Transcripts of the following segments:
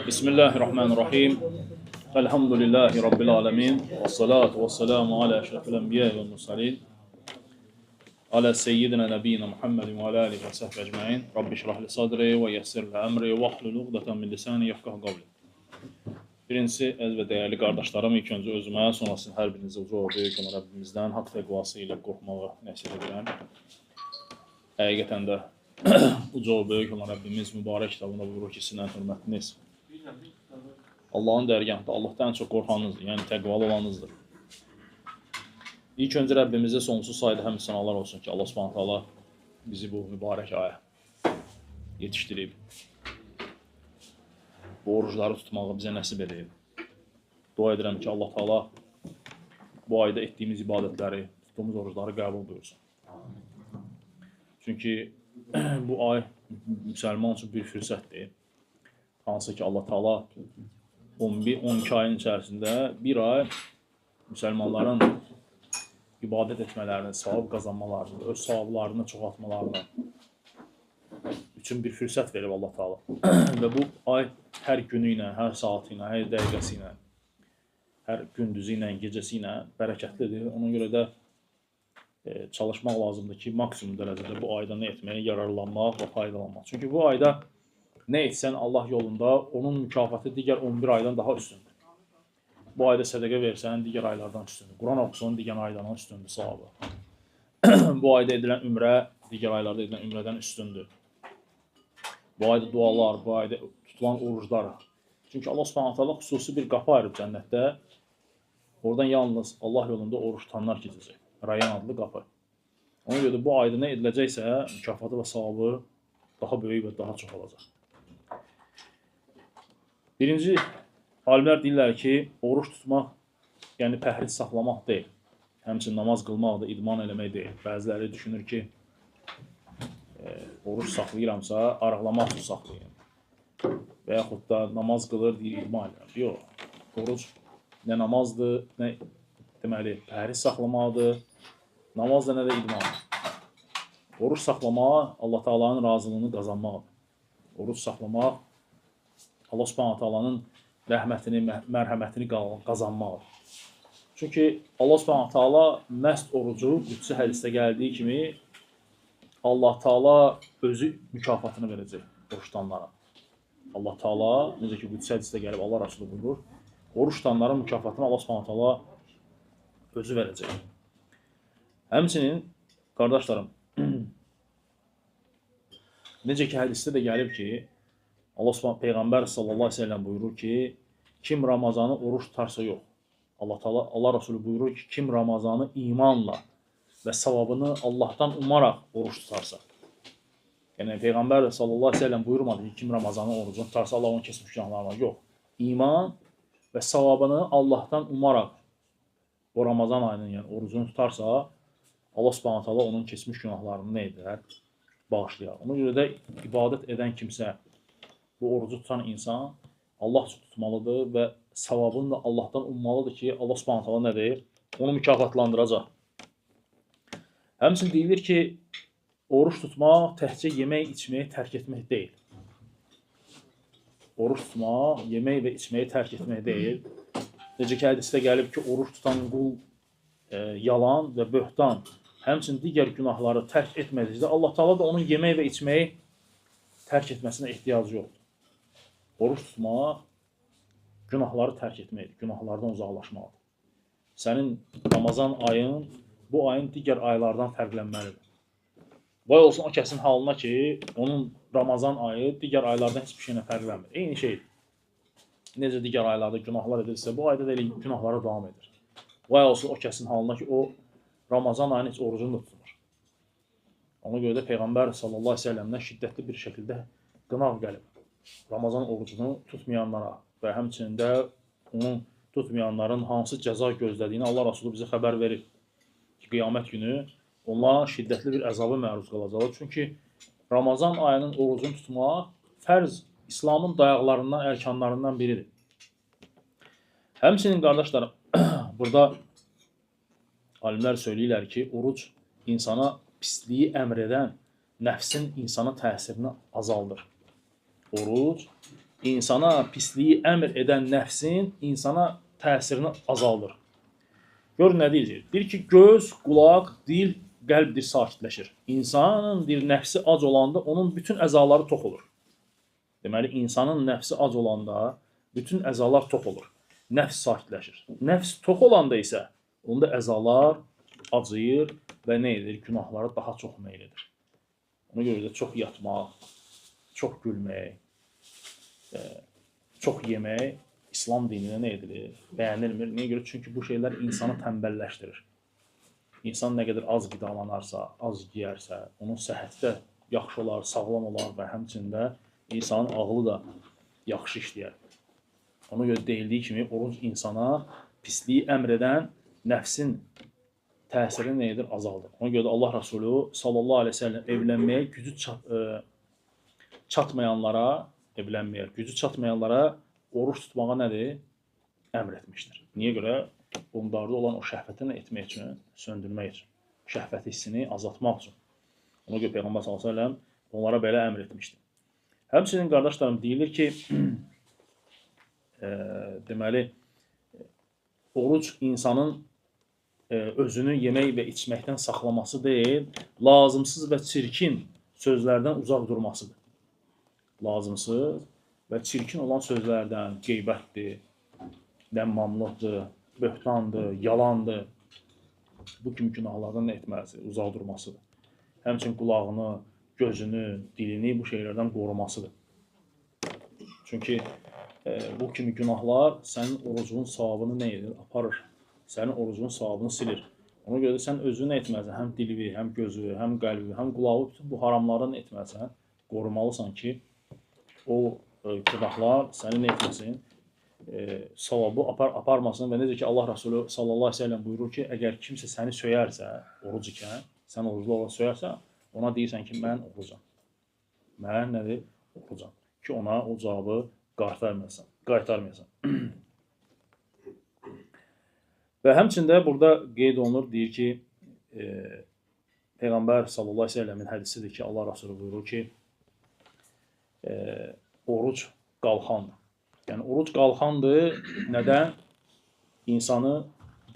Bismillahirrahmanirrahim. Elhamdülillahi Rabbil alemin. Ve salatu ve selamu ala eşrefil enbiya ve mursalin. Ala seyyidina nebiyyina Muhammedin ve ala alihi ve sahbihi ecmaîn. Rabbi şrah li sadri ve yessir li emri ve hlul uqdeten min lisani yefqahu qawli. Birincisi, əziz və dəyərli qardaşlarım, ilk öncə özümə, sonrasını hər birinizə uca böyük olan Rəbbimizdən haqq təqvası ilə qorxmağı nəsib edirəm. Həqiqətən də uca böyük olan Rəbbimiz mübarək kitabında buyurur ki, sizin ən hörmətiniz Allahın dərgahında Allahdan çox qorxanınızdır, yəni təqvalı olanınızdır. İlk öncə Rəbbimizə sonsuz sayda həmd sənalar olsun ki, Allah Subhanahu taala bizi bu mübarək aya yetişdirib. Bu orucları tutmağı bizə nəsib edib. Dua edirəm ki, Allah Taala bu ayda etdiyimiz ibadətləri, tutduğumuz orucları qəbul buyursun. Çünki bu ay müsəlman üçün bir fürsətdir. Hansı ki, Allah Taala 12 ayın içərisində bir ay müsəlmanların ibadət etmələrini, savab qazanmalarını, öz savablarını çoxaltmalarını üçün bir fürsət verib Allah Taala. Və bu ay hər günü ilə, hər saatı ilə, hər dəqiqəsi ilə, hər gündüzü ilə, gecəsi ilə bərəkətlidir. Ona görə də çalışmaq lazımdır ki, maksimum dərəcədə bu ayda nə etməyə yararlanmaq və faydalanmaq. Çünki bu ayda nə etsən Allah yolunda onun mükafatı digər 11 aydan daha üstündür. Bu ayda sədəqə versən digər aylardan üstündür. Quran oxusan digər aylardan üstündür savabı. Bu ayda edilən ümrə digər aylarda edilən ümrədən üstündür. Bu ayda dualar, bu ayda tutulan oruclar. Çünki Allah Subhanahu taala xüsusi bir qapı ayırıb cənnətdə. Oradan yalnız Allah yolunda oruç tutanlar keçəcək. Rayyan adlı qapı. Ona görə bu ayda nə ediləcəksə, mükafatı və savabı daha böyük və daha çox olacaq. Birinci, alimlər deyirlər ki, oruç tutmaq, yəni pəhriz saxlamaq deyil. Həmçinin namaz qılmaq da idman eləmək deyil. Bəziləri düşünür ki, oruç saxlayıramsa, arıqlamaq üçün saxlayayım. Və yaxud da namaz qılır, deyir, idman edirəm. Yox, oruc nə namazdır, nə deməli, pəhriz saxlamaqdır, namaz da nə də idmandır. Oruç saxlamaq, Allah Taala'nın razılığını qazanmaqdır. Oruç saxlamaq, Allah Subhanahu Taala'nın rəhmətini, mərhəmətini qazanmaqdır. Çünki Allah Subhanahu Taala məst orucu, qüdsi hədisdə gəldiyi kimi, Allah Taala özü mükafatını verəcək oruç tutanlara. Allah Taala, necə ki, qüdsi hədisdə gəlib Allah Rəsulü buyurur, oruç tutanların mükafatını Allah Subhanahu Taala özü verəcək. Həmçinin, qardaşlarım, necə ki, hədisdə də gəlib ki, Peyğəmbər sallallahu aleyhi ve sellem buyurur ki, kim Ramazanı oruç tutarsa yox. Allah Rəsulü buyurur ki, kim Ramazanı imanla və savabını Allahdan umaraq oruç tutarsa. Yəni, Peyğəmbər sallallahu aleyhi ve sellem buyurmadı ki, kim Ramazanı orucunu tutarsa Allah onu keçmiş günahlarına. Yox. İman və savabını Allahdan umaraq o Ramazan ayının, yəni orucunu tutarsa, Allah Subhanahu taala onun keçmiş günahlarını nə edər? Bağışlayar. Ona görə də ibadət edən kimsə, bu orucu tutan insan Allah üçün tutmalıdır və savabını da Allahdan ummalıdır ki, Allah Subhanahu taala nə deyir? Onu mükafatlandıracaq. Həmçinin deyilir ki, oruç tutmaq təhcə yemək, içməyi tərk etmək deyil. Oruç tutmaq, yemək və içməyi tərk etmək deyil. Necə ki, hədisdə gəlib ki, oruç tutan qul yalan və böhtan, həmçinin digər günahları tərk etmədikdə, Allah Taala da onun yemək və içməyi tərk etməsinə ehtiyacı yoxdur. Oruç tutmaq, günahları tərk etməkdir, günahlardan uzaqlaşmaqdır. Sənin Ramazan ayın, bu ayın digər aylardan fərqlənməlidir. Vay olsun o kəsin halına ki, onun Ramazan ayı digər aylardan heç bir şeylə fərqlənmir. Eyni şeydir. Necə digər aylarda günahlar edirsə, bu ayda da elə günahlara davam edir. Vay olsun o kəsin halına ki, o Ramazan ayının heç orucunu da tutmur. Ona görə də Peyğəmbər sallallahu aleyhi ve sellemdən şiddətli bir şəkildə qınaq gəlib. Ramazan orucunu tutmayanlara və həmçinin də onun tutmayanların hansı cəza gözlədiyini Allah Rasulü bizə xəbər verir ki, qiyamət günü onlar şiddətli bir əzabı məruz qalacaqlar. Çünki Ramazan ayının orucunu tutmaq fərz İslamın dayaqlarından, ərkanlarından biridir. Həmçinin, qardaşlarım, burada alimlər söyləyirlər ki, oruc insana pisliyi əmr edən nəfsin insana təsirini azaldır. Oruc insana pisliyi əmr edən nəfsin insana təsirini azaldır. Gör nə deyəcək? Deyir ki, göz, qulaq, dil, qəlbdir sakitləşir. İnsanın bir nəfsi ac olanda onun bütün əzaları tox olur. Deməli, insanın nəfsi ac olanda bütün əzalar tox olur. Nəfs sakitləşir. Nəfs tox olanda isə onda əzalar acıyır və nə edir? Günahlara daha çox meyl edir. Ona görə də çox yatmaq, çox gülmək, çox yemək İslam dinində nə edilir? Bəyənilmir. Niyə görə? Çünki bu şeylər insanı tənbəlləşdirir. İnsan nə qədər az qidalanarsa, az yeyərsə, onun səhhəti də yaxşı olar, sağlam olar və həmçində insanın ağlı da yaxşı işləyər. Ona görə deyildiyi kimi, oruc insana pisliyi əmr edən nəfsin təsirini nə edir? Azaldır. Ona görə də Allah Rasulü sallallahu aleyhi ve sellem evlənməyə gücü çatmayanlara oruç tutmağa nədir? Əmr etmişdir. Niyə görə? Bunlarda olan o şəhvətini etmək üçün, söndürmək üçün, şəhvət hissini azaltmaq üçün. Ona görə Peyğəmbər sallallahu aleyhi ve sellem onlara belə əmr etmişdir. Həmçinin qardaşlarım deyilir ki, deməli, oruc insanın özünü yemək və içməkdən saxlaması deyil, lazımsız və çirkin sözlərdən uzaq durmasıdır. Lazımsız və çirkin olan sözlərdən qeybətdir, nəmmamlıqdır, böhtandır, yalandır. Bu kimi günahlardan nə etməlidir? Uzaq durmasıdır. Həmçinin qulağını, gözünü, dilini bu şeylərdən qorumasıdır. Çünki bu kimi günahlar sənin orucunun savabını nə edir? Aparır. Sənin orucunun savabını silir. Ona görə də sən özünü nə etməlisən? Həm dili, həm gözü, həm qəlbi, həm qulağı, bütün bu haramlardan nə etməlisən? Qorumalısan ki, o günahlar səni nə etməsin? Savabı aparmasın və necə ki Allah Rasulü sallallahu aleyhi ve sellem buyurur ki, əgər kimsə səni söyərsə, oruc ikən, sən oruclu olaraq söyərsə, ona deyirsən ki, mən orucam. Mən nədir? Orucam. Ki ona o cavabı qaytarmayasan. Və həmçində burada qeyd olunur, deyir ki, Peyğəmbər sallallahu aleyhi ve sellemin hədisidir ki, Allah Rasulü buyurur ki, oruc qalxandır. Yəni, oruc qalxandır, nədən? İnsanı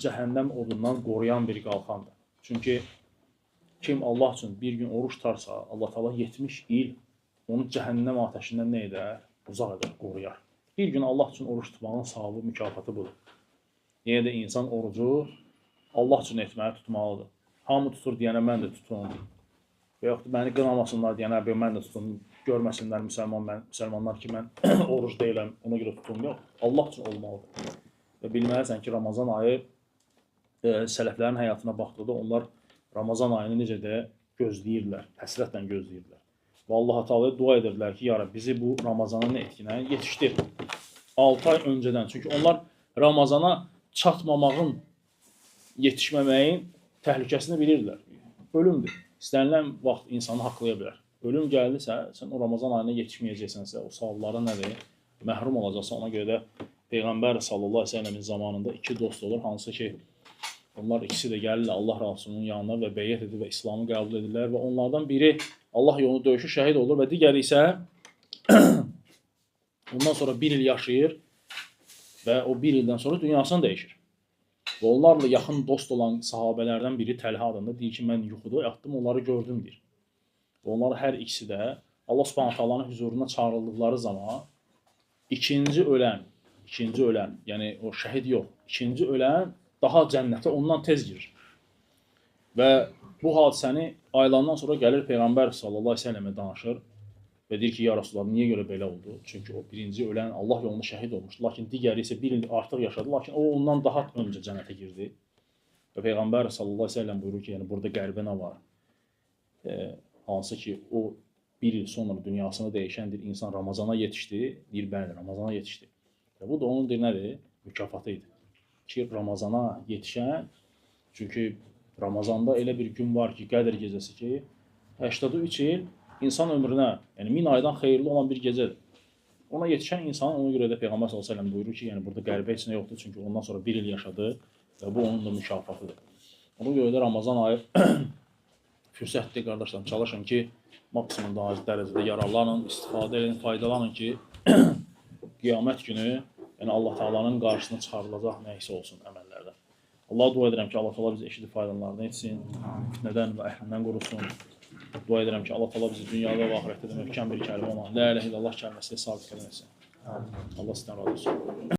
cəhənnəm odundan qoruyan bir qalxandır. Çünki kim Allah üçün bir gün oruç tutarsa, Allah Teala 70 il onu cəhənnəm ateşindən nə edər? Uzaq edər, qoruyar. Bir gün Allah üçün oruç tutmağın savabı, mükafatı budur. Yenə də insan orucu Allah üçün etməyi tutmalıdır. Hamı tutur deyənə mən də tutum. Və yaxud məni qınamasınlar deyənə mən də tutum. Görməsinlər müsəlmanlar ki, mən oruc deyiləm, ona görə tutum yox. Allah üçün olmalıdır. Və bilməlisən ki, Ramazan ayı sələflərin həyatına baxdıqda onlar Ramazan ayını necə də gözləyirlər, həsrətlə gözləyirlər. Və Allah-u Teala'ya dua edirdilər ki, ya Rabbi, bizi bu Ramazanın etkinə yetişdir. 6 ay öncədən. Çünki onlar Ramazana çatmamağın, yetişməməyin təhlükəsini bilirdilər. Ölümdür. İstənilən vaxt insanı haqlaya bilər. Ölüm gəldisə, sən o Ramazan ayına yetişməyəcəksənsə, o savabların nədir? Məhrum olacaqsa, ona görə də Peyğəmbər sallallahu aleyhi ve sellemin zamanında 2 dost olur, hansı ki, onlar ikisi də gəlirlər Allah Rasulunun yanına və beyyət edir və İslamı qəbul edirlər və onlardan biri Allah yolunda döyüşü şəhid olur və digəri isə ondan sonra 1 il yaşayır və o 1 ildən sonra dünyasını dəyişir. Və onlarla yaxın dost olan sahabələrdən biri Təlhə adında deyir ki, mən yuxuda yatdım, onları gördüm deyir. Və onlar hər ikisi də Allah Subhanahu taalanın huzuruna çağrıldıqları zaman ikinci ölən, yəni o şəhid yox, ikinci ölən daha cənnətə ondan tez girir. Və bu hadisəni aylardan sonra gəlir Peyğəmbər sallallahu aleyhi ve sellemə danışır və deyir ki, ya Rasulullah, niyə görə belə oldu? Çünki o birinci ölən Allah yolunda şəhid olmuşdu, lakin digəri isə 1 il artıq yaşadı, lakin o ondan daha öncə cənnətə girdi. Və Peyğəmbər sallallahu aleyhi ve sellem buyurur ki, yəni burada qəlbə nə var? Hansı ki, o 1 il sonra dünyasını dəyişən bir insan Ramazana yetişdi, deyir, bəli, Ramazana yetişdi. Və bu da onun nədir? Mükafatı idi. Ki, Ramazana yetişən, çünki Ramazanda elə bir gün var ki, Qədr gecəsi ki, 83 il insan ömrünə, yəni 1000 aydan xeyirli olan bir gecədir. Ona yetişən insan, ona görə də Peyğəmbər sallallahu əleyhi və səlləm buyurur ki, yəni burada qəlbə heç nə yoxdur, çünki ondan sonra 1 il yaşadı və bu onun da mükafatıdır. Ona görə də Ramazan ayı fürsətdir, qardaşlarım, çalışın ki, maksimum daha az dərəcədə yararlanın, istifadə edin, faydalanın ki, qiyamət günü yəni Allah Taala'nın qarşısına çıxarılacaq nə isə olsun əməllərdən. Allah dua edirəm ki, Allah Taala bizi eşidib faydalarını etsin, fitnədən və əhlindən qorusun. Dua edirəm ki, Allah Taala bizi dünyada və axirətdə də möhkəm bir kəlmə olan La ilahe illallah kəlməsi ilə sabit etsin. Allah sizdən razı olsun.